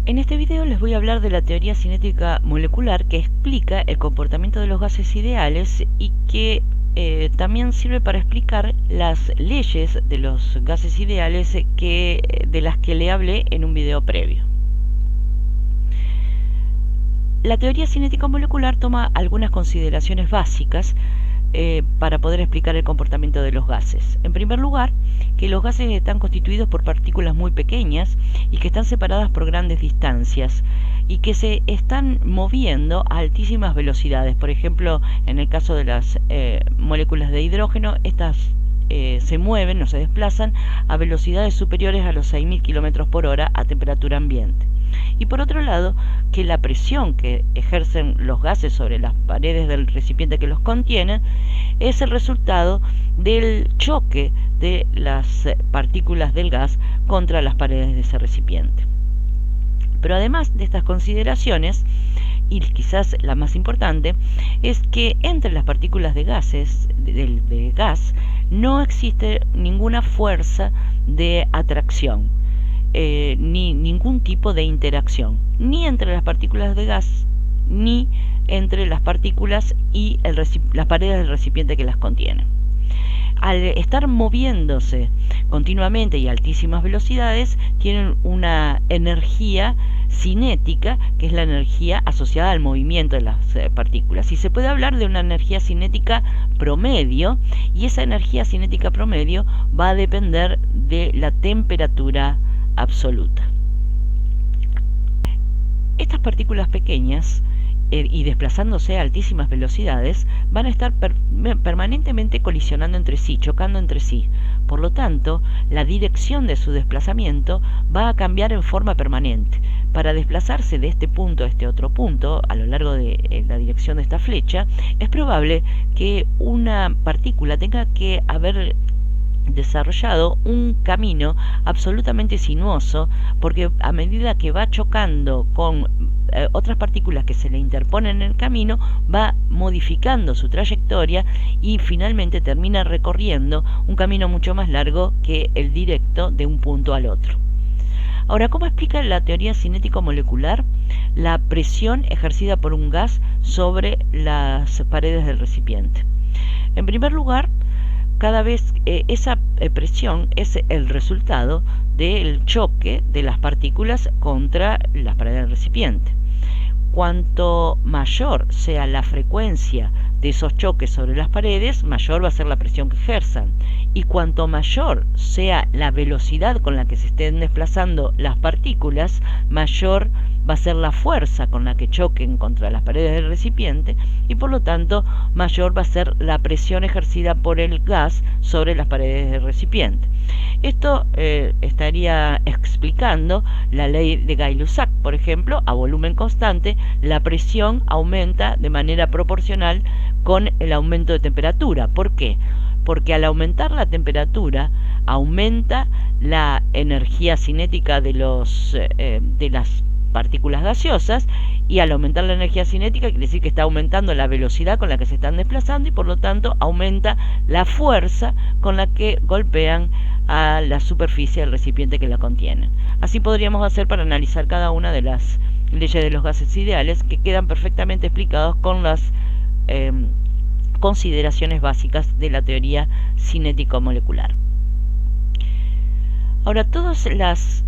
En este video les voy a hablar de la teoría cinética molecular que explica el comportamiento de los gases ideales y que también sirve para explicar las leyes de los gases ideales de las que le hablé en un video previo. La teoría cinética molecular toma algunas consideraciones básicas para poder explicar el comportamiento de los gases. En primer lugar, que los gases están constituidos por partículas muy pequeñas y que están separadas por grandes distancias y que se están moviendo a altísimas velocidades. Por ejemplo, en el caso de las moléculas de hidrógeno, estas se mueven o se desplazan a velocidades superiores a los 6.000 km por hora a temperatura ambiente. Y por otro lado, que la presión que ejercen los gases sobre las paredes del recipiente que los contiene es el resultado del choque de las partículas del gas contra las paredes de ese recipiente. Pero además de estas consideraciones, y quizás la más importante, es que entre las partículas de gas no existe ninguna fuerza de atracción. Ni ningún tipo de interacción, ni entre las partículas de gas, ni entre las partículas y las paredes del recipiente que las contienen. Al estar moviéndose continuamente y a altísimas velocidades, tienen una energía cinética, que es la energía asociada al movimiento de las partículas. Y se puede hablar de una energía cinética promedio, y esa energía cinética promedio va a depender de la temperatura absoluta. Estas partículas pequeñas y desplazándose a altísimas velocidades van a estar permanentemente colisionando entre sí, chocando entre sí. Por lo tanto, la dirección de su desplazamiento va a cambiar en forma permanente. Para desplazarse de este punto a este otro punto, a lo largo de la dirección de esta flecha, es probable que una partícula tenga que haber desarrollado un camino absolutamente sinuoso, porque a medida que va chocando con otras partículas que se le interponen en el camino, va modificando su trayectoria y finalmente termina recorriendo un camino mucho más largo que el directo de un punto al otro. Ahora, ¿cómo explica la teoría cinético-molecular la presión ejercida por un gas sobre las paredes del recipiente? En primer lugar, cada vez esa presión es el resultado del choque de las partículas contra las paredes del recipiente. Cuanto mayor sea la frecuencia de esos choques sobre las paredes, mayor va a ser la presión que ejerzan. Y cuanto mayor sea la velocidad con la que se estén desplazando las partículas, mayor va a ser la fuerza con la que choquen contra las paredes del recipiente, y por lo tanto mayor va a ser la presión ejercida por el gas sobre las paredes del recipiente. Esto estaría explicando la ley de Gay-Lussac. Por ejemplo, a volumen constante, la presión aumenta de manera proporcional con el aumento de temperatura. ¿Por qué? Porque al aumentar la temperatura, aumenta la energía cinética de las partículas gaseosas, y al aumentar la energía cinética quiere decir que está aumentando la velocidad con la que se están desplazando, y por lo tanto aumenta la fuerza con la que golpean a la superficie del recipiente que la contiene. Así podríamos hacer para analizar cada una de las leyes de los gases ideales, que quedan perfectamente explicados con las consideraciones básicas de la teoría cinético-molecular. Ahora, todas las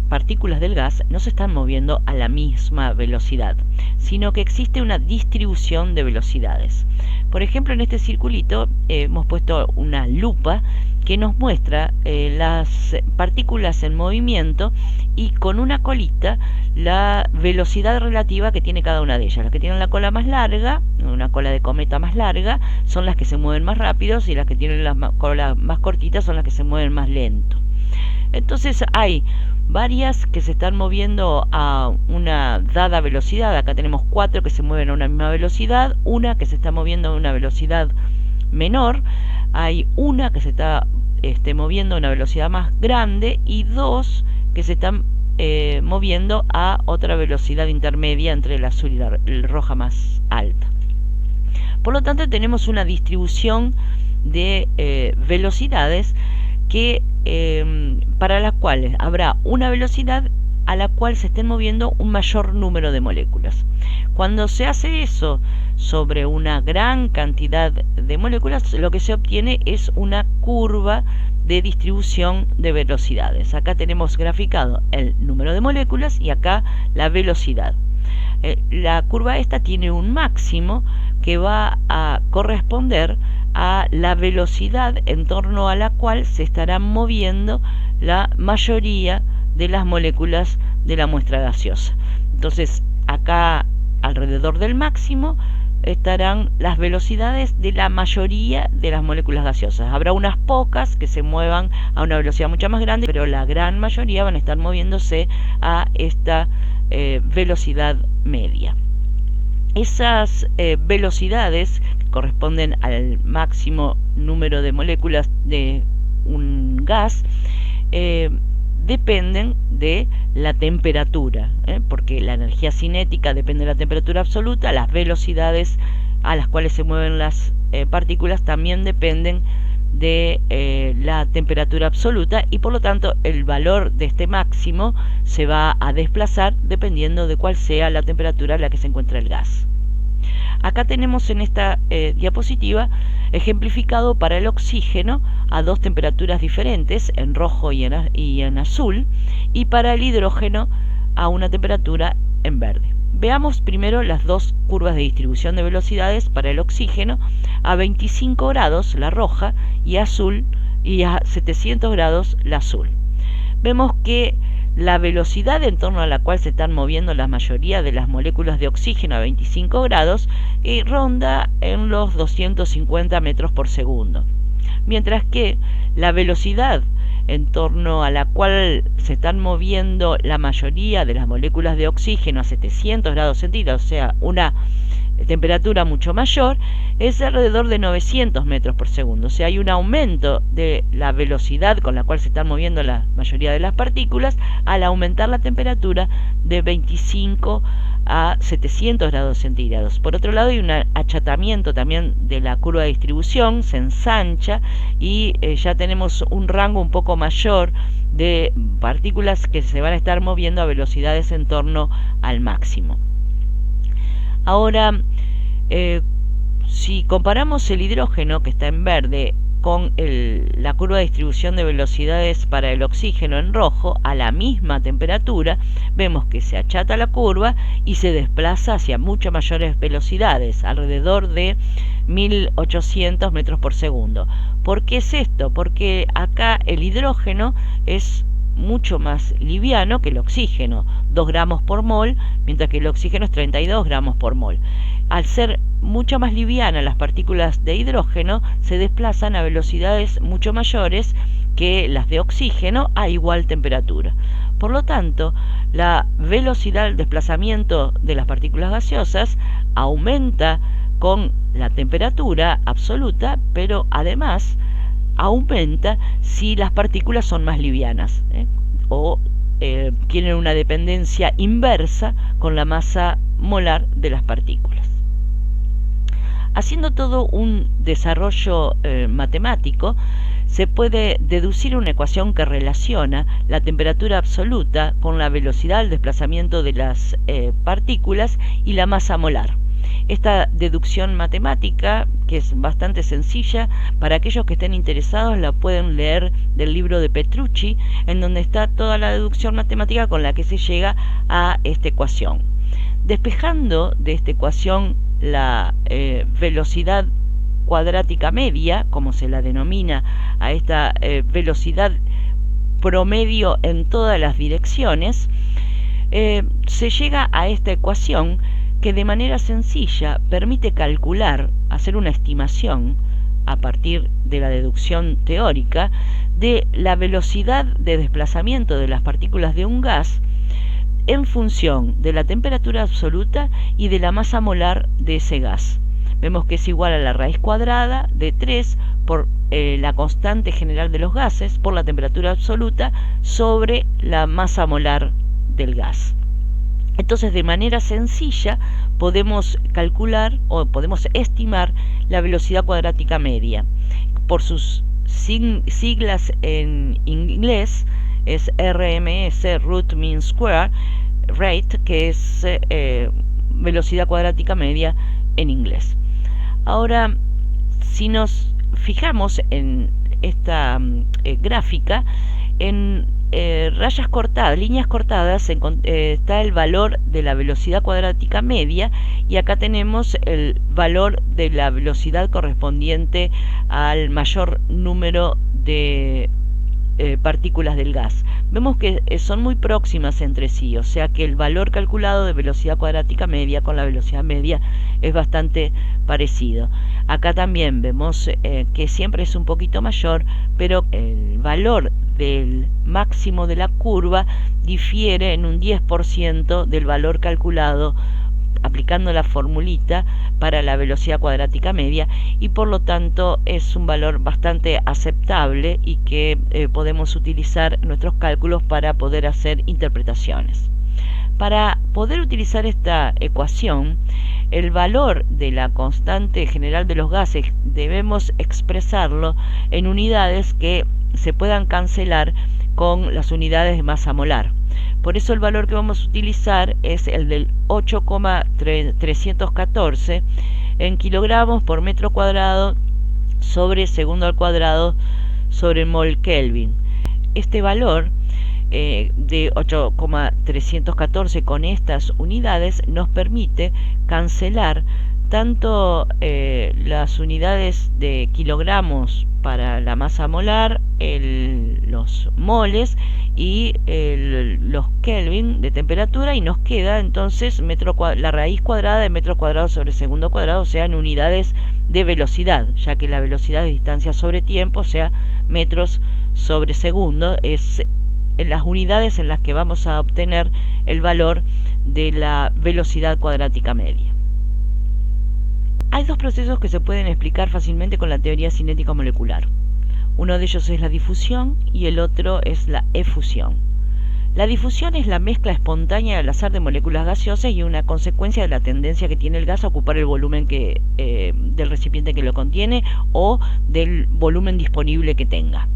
partículas del gas no se están moviendo a la misma velocidad, sino que existe una distribución de velocidades. Por ejemplo, en este circulito hemos puesto una lupa que nos muestra las partículas en movimiento, y con una colita la velocidad relativa que tiene cada una de ellas. Las que tienen la cola más larga, una cola de cometa más larga, son las que se mueven más rápidos, y las que tienen la cola más cortita son las que se mueven más lento. Entonces hay varias que se están moviendo a una dada velocidad. Acá tenemos 4 que se mueven a una misma velocidad, una que se está moviendo a una velocidad menor, hay una que se está moviendo a una velocidad más grande, y 2 que se están moviendo a otra velocidad intermedia entre la azul y la roja más alta. Por lo tanto, tenemos una distribución de velocidades que para las cuales habrá una velocidad a la cual se estén moviendo un mayor número de moléculas. Cuando se hace eso sobre una gran cantidad de moléculas, lo que se obtiene es una curva de distribución de velocidades. Acá tenemos graficado el número de moléculas y acá la velocidad. La curva esta tiene un máximo que va a corresponder a la velocidad en torno a la cual se estarán moviendo la mayoría de las moléculas de la muestra gaseosa. Entonces, acá alrededor del máximo estarán las velocidades de la mayoría de las moléculas gaseosas. Habrá unas pocas que se muevan a una velocidad mucho más grande, pero la gran mayoría van a estar moviéndose a esta velocidad media. Esas velocidades que corresponden al máximo número de moléculas de un gas dependen de la temperatura, porque la energía cinética depende de la temperatura absoluta, las velocidades a las cuales se mueven las partículas también dependen de la temperatura absoluta, y por lo tanto el valor de este máximo se va a desplazar dependiendo de cuál sea la temperatura a la que se encuentra el gas. Acá tenemos en esta diapositiva ejemplificado para el oxígeno a dos temperaturas diferentes, en rojo y en azul, y para el hidrógeno a una temperatura en verde. Veamos primero las dos curvas de distribución de velocidades para el oxígeno a 25 grados, la roja, y azul, y a 700 grados, la azul. Vemos que la velocidad en torno a la cual se están moviendo la mayoría de las moléculas de oxígeno a 25 grados ronda en los 250 metros por segundo, mientras que la velocidad en torno a la cual se están moviendo la mayoría de las moléculas de oxígeno a 700 grados centígrados, o sea, una temperatura mucho mayor, es alrededor de 900 metros por segundo. O sea, hay un aumento de la velocidad con la cual se están moviendo la mayoría de las partículas al aumentar la temperatura de 25 a 700 grados centígrados. Por otro lado, hay un achatamiento también de la curva de distribución, se ensancha y ya tenemos un rango un poco mayor de partículas que se van a estar moviendo a velocidades en torno al máximo. Ahora, si comparamos el hidrógeno, que está en verde, con la curva de distribución de velocidades para el oxígeno en rojo, a la misma temperatura, vemos que se achata la curva y se desplaza hacia mucho mayores velocidades, alrededor de 1800 metros por segundo. ¿Por qué es esto? Porque acá el hidrógeno es mucho más liviano que el oxígeno, 2 gramos por mol, mientras que el oxígeno es 32 gramos por mol. Al ser mucho más livianas las partículas de hidrógeno, se desplazan a velocidades mucho mayores que las de oxígeno a igual temperatura. Por lo tanto, la velocidad del desplazamiento de las partículas gaseosas aumenta con la temperatura absoluta, pero además aumenta si las partículas son más livianas o tienen una dependencia inversa con la masa molar de las partículas. Haciendo todo un desarrollo matemático, se puede deducir una ecuación que relaciona la temperatura absoluta con la velocidad del desplazamiento de las partículas y la masa molar. Esta deducción matemática, que es bastante sencilla, para aquellos que estén interesados la pueden leer del libro de Petrucci, en donde está toda la deducción matemática con la que se llega a esta ecuación. Despejando de esta ecuación la velocidad cuadrática media, como se la denomina a esta velocidad promedio en todas las direcciones, se llega a esta ecuación que de manera sencilla permite calcular, hacer una estimación a partir de la deducción teórica de la velocidad de desplazamiento de las partículas de un gas en función de la temperatura absoluta y de la masa molar de ese gas. Vemos que es igual a la raíz cuadrada de 3 por la constante general de los gases por la temperatura absoluta sobre la masa molar del gas. Entonces, de manera sencilla podemos calcular o podemos estimar la velocidad cuadrática media. Por sus siglas en inglés, es RMS, root mean square rate, que es velocidad cuadrática media en inglés. Ahora, si nos fijamos en esta gráfica, en rayas cortadas, líneas cortadas, está el valor de la velocidad cuadrática media, y acá tenemos el valor de la velocidad correspondiente al mayor número de partículas del gas. Vemos que son muy próximas entre sí, o sea que el valor calculado de velocidad cuadrática media con la velocidad media es bastante parecido. Acá también vemos que siempre es un poquito mayor, pero el valor del máximo de la curva difiere en un 10% del valor calculado aplicando la formulita para la velocidad cuadrática media, y por lo tanto es un valor bastante aceptable y que podemos utilizar nuestros cálculos para poder hacer interpretaciones. Para poder utilizar esta ecuación, el valor de la constante general de los gases debemos expresarlo en unidades que se puedan cancelar con las unidades de masa molar. Por eso el valor que vamos a utilizar es el del 8,314 en kilogramos por metro cuadrado sobre segundo al cuadrado sobre mol Kelvin. Este valor de 8,314 con estas unidades nos permite cancelar tanto las unidades de kilogramos para la masa molar, los moles y los Kelvin de temperatura, y nos queda entonces la raíz cuadrada de metro cuadrado sobre segundo cuadrado, o sea, en unidades de velocidad, ya que la velocidad es distancia sobre tiempo, o sea, metros sobre segundo, es en las unidades en las que vamos a obtener el valor de la velocidad cuadrática media. Hay dos procesos que se pueden explicar fácilmente con la teoría cinética molecular. Uno de ellos es la difusión y el otro es la efusión. La difusión es la mezcla espontánea al azar de moléculas gaseosas y una consecuencia de la tendencia que tiene el gas a ocupar el volumen del recipiente que lo contiene o del volumen disponible que tenga.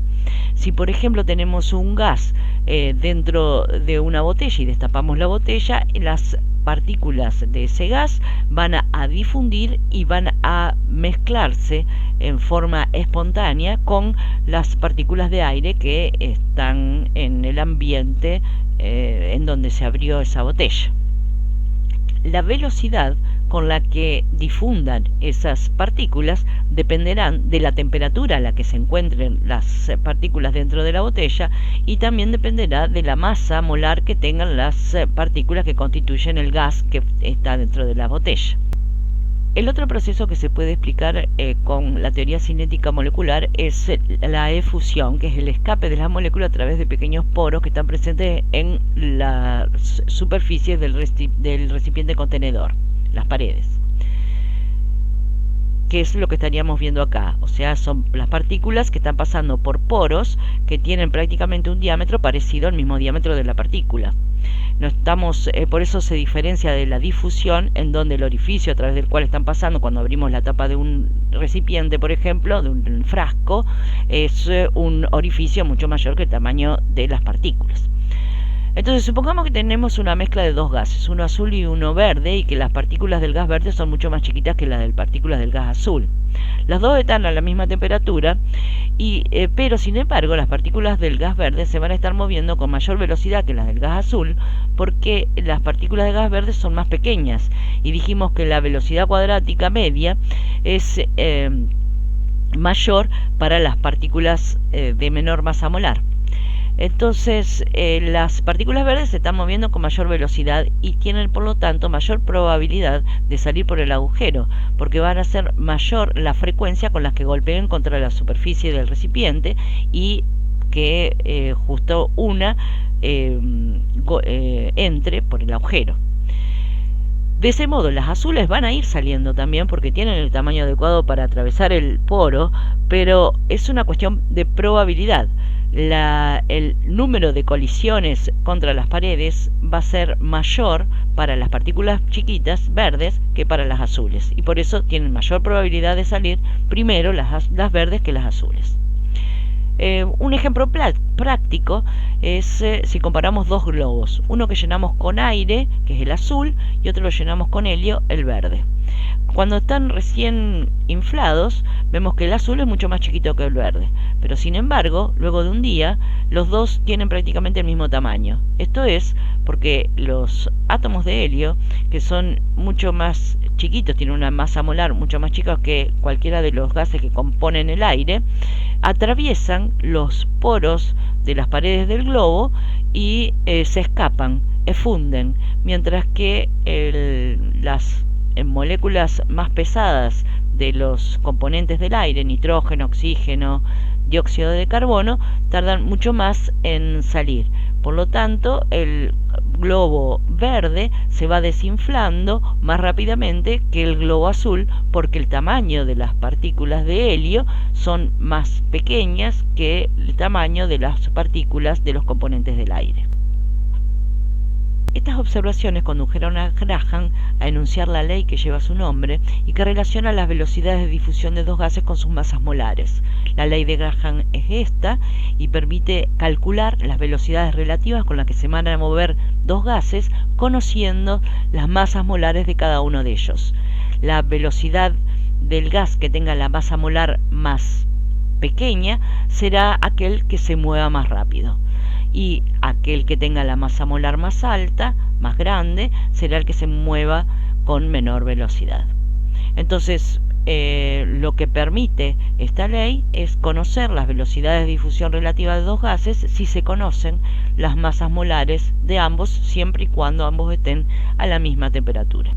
Si por ejemplo tenemos un gas dentro de una botella y destapamos la botella, las partículas de ese gas van a difundir y van a mezclarse en forma espontánea con las partículas de aire que están en el ambiente en donde se abrió esa botella. La velocidad con la que difundan esas partículas dependerán de la temperatura a la que se encuentren las partículas dentro de la botella, y también dependerá de la masa molar que tengan las partículas que constituyen el gas que está dentro de la botella. El otro proceso que se puede explicar con la teoría cinética molecular es la efusión, que es el escape de las moléculas a través de pequeños poros que están presentes en la superficie del recipiente contenedor, las paredes, que es lo que estaríamos viendo acá. O sea, son las partículas que están pasando por poros que tienen prácticamente un diámetro parecido al mismo diámetro de la partícula. No estamos, por eso se diferencia de la difusión, en donde el orificio a través del cual están pasando cuando abrimos la tapa de un recipiente, por ejemplo, de un frasco, es un orificio mucho mayor que el tamaño de las partículas. Entonces, supongamos que tenemos una mezcla de dos gases, uno azul y uno verde, y que las partículas del gas verde son mucho más chiquitas que las de partículas del gas azul. Las dos están a la misma temperatura, pero sin embargo las partículas del gas verde se van a estar moviendo con mayor velocidad que las del gas azul, porque las partículas de gas verde son más pequeñas, y dijimos que la velocidad cuadrática media es mayor para las partículas de menor masa molar. Entonces las partículas verdes se están moviendo con mayor velocidad y tienen por lo tanto mayor probabilidad de salir por el agujero, porque van a ser mayor la frecuencia con las que golpeen contra la superficie del recipiente, y que justo una entre por el agujero. De ese modo las azules van a ir saliendo también porque tienen el tamaño adecuado para atravesar el poro, pero es una cuestión de probabilidad. El número de colisiones contra las paredes va a ser mayor para las partículas chiquitas verdes que para las azules, y por eso tienen mayor probabilidad de salir primero las verdes que las azules. Un ejemplo práctico es si comparamos dos globos, uno que llenamos con aire, que es el azul, y otro lo llenamos con helio, el verde. Cuando están recién inflados, vemos que el azul es mucho más chiquito que el verde, pero sin embargo, luego de un día, los dos tienen prácticamente el mismo tamaño. Esto es porque los átomos de helio, que son mucho más chiquitos, tienen una masa molar mucho más chica que cualquiera de los gases que componen el aire, atraviesan los poros de las paredes del globo y se escapan, efunden, mientras que las moléculas más pesadas de los componentes del aire, nitrógeno, oxígeno, dióxido de carbono, tardan mucho más en salir. Por lo tanto, el globo verde se va desinflando más rápidamente que el globo azul, porque el tamaño de las partículas de helio son más pequeñas que el tamaño de las partículas de los componentes del aire. Estas observaciones condujeron a Graham a enunciar la ley que lleva su nombre y que relaciona las velocidades de difusión de dos gases con sus masas molares. La ley de Graham es esta y permite calcular las velocidades relativas con las que se van a mover dos gases, conociendo las masas molares de cada uno de ellos. La velocidad del gas que tenga la masa molar más pequeña será aquel que se mueva más rápido, y aquel que tenga la masa molar más alta, más grande, será el que se mueva con menor velocidad. Entonces, lo que permite esta ley es conocer las velocidades de difusión relativa de dos gases si se conocen las masas molares de ambos, siempre y cuando ambos estén a la misma temperatura.